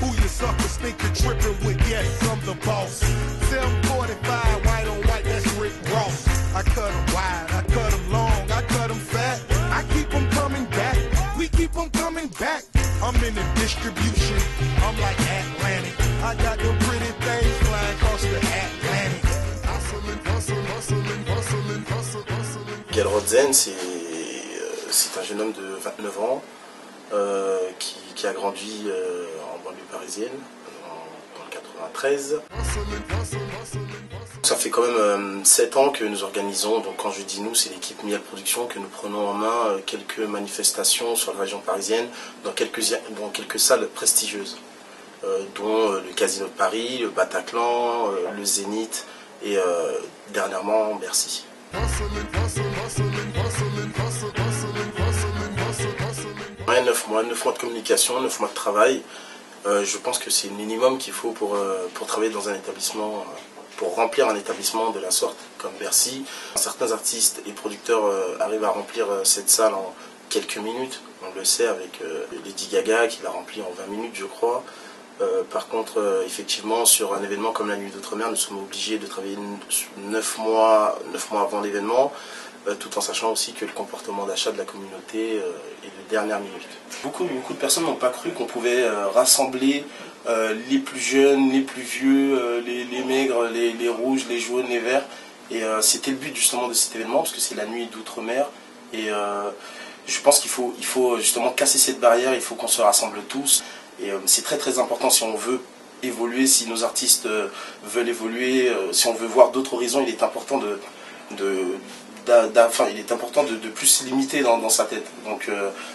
Who you suckers think you're tripping with? Yes, I'm the boss. 745, white on white, that's Rick Ross. I cut them wide, I cut them long, I cut them fat. I keep them coming back, we keep them coming back. I'm in the distribution, I'm like Atlantic. I got them pretty things flying across the Atlantic. Gal Rodzen, c'est un jeune homme de 29 ans qui a grandi en banlieue parisienne, dans le 93. Ça fait quand même 7 ans que nous organisons, donc quand je dis nous, c'est l'équipe Miel Production, que nous prenons en main quelques manifestations sur la région parisienne, dans quelques salles prestigieuses, dont le Casino de Paris, le Bataclan, le Zénith et dernièrement Bercy. Ouais, 9 mois de communication, 9 mois de travail. Je pense que c'est le minimum qu'il faut pour travailler dans un établissement, pour remplir un établissement de la sorte comme Bercy. Certains artistes et producteurs arrivent à remplir cette salle en quelques minutes. On le sait avec Lady Gaga qui l'a rempli en 20 minutes je crois. Par contre, effectivement, sur un événement comme la Nuit d'Outre-mer, nous sommes obligés de travailler 9 mois avant l'événement, tout en sachant aussi que le comportement d'achat de la communauté est de dernière minute. Beaucoup de personnes n'ont pas cru qu'on pouvait rassembler les plus jeunes, les plus vieux, les maigres, les rouges, les jaunes, les verts. Et c'était le but justement de cet événement, parce que c'est la Nuit d'Outre-mer. Et je pense qu'il faut justement casser cette barrière, il faut qu'on se rassemble tous. Et c'est très important si on veut évoluer, si nos artistes veulent évoluer, si on veut voir d'autres horizons, il est important de plus se limiter dans sa tête. Donc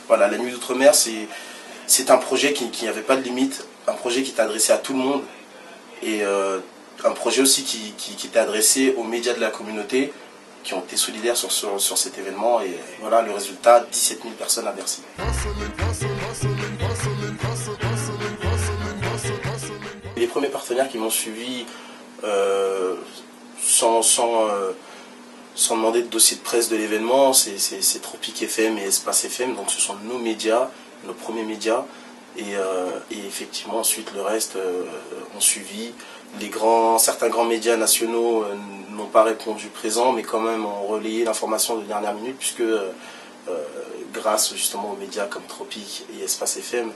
voilà, la Nuit d'Outre-mer, c'est un projet qui n'avait pas de limite, un projet qui était adressé à tout le monde, et un projet aussi qui était adressé aux médias de la communauté, qui ont été solidaires sur cet événement, et voilà le résultat, 17 000 personnes à Bercy. Les premiers partenaires qui m'ont suivi sans demander de dossier de presse de l'événement, c'est Tropic FM et Espace FM, donc ce sont nos médias, nos premiers médias, et effectivement ensuite le reste ont suivi. Certains grands médias nationaux n'ont pas répondu présent, mais quand même ont relayé l'information de dernière minute, puisque grâce justement aux médias comme Tropic et Espace FM,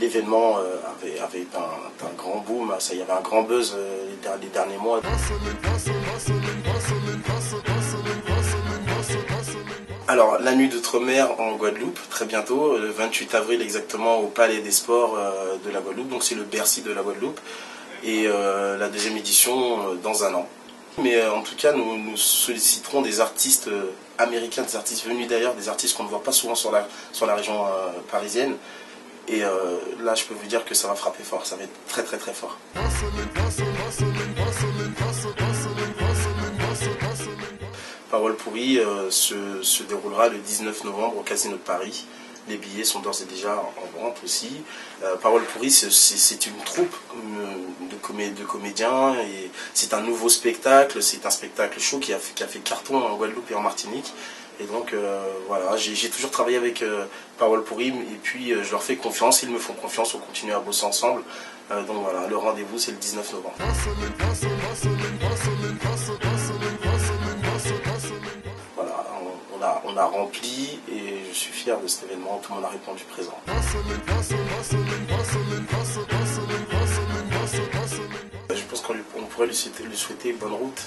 l'événement avait un grand boom, il y avait un grand buzz les derniers mois. Alors, la Nuit d'Outre-mer en Guadeloupe, très bientôt, le 28 avril exactement, au Palais des Sports de la Guadeloupe, donc c'est le Bercy de la Guadeloupe, et la deuxième édition dans un an. Mais en tout cas, nous solliciterons des artistes américains, des artistes venus d'ailleurs, des artistes qu'on ne voit pas souvent sur la région parisienne. Et là, je peux vous dire que ça va frapper fort, ça va être très fort. Parole pourrie se déroulera le 19 novembre au Casino de Paris. Les billets sont d'ores et déjà en vente aussi. Parole pourrie, c'est une troupe de comédiens, et c'est un nouveau spectacle, c'est un spectacle chaud qui a fait carton en Guadeloupe et en Martinique. Et donc voilà, j'ai toujours travaillé avec Parole pourrie, et puis je leur fais confiance, ils me font confiance, on continue à bosser ensemble. Donc voilà, le rendez-vous c'est le 19 novembre. Voilà, on a rempli, et je suis fier de cet événement, tout le monde a répondu présent. Je pense qu'on pourrait lui souhaiter bonne route.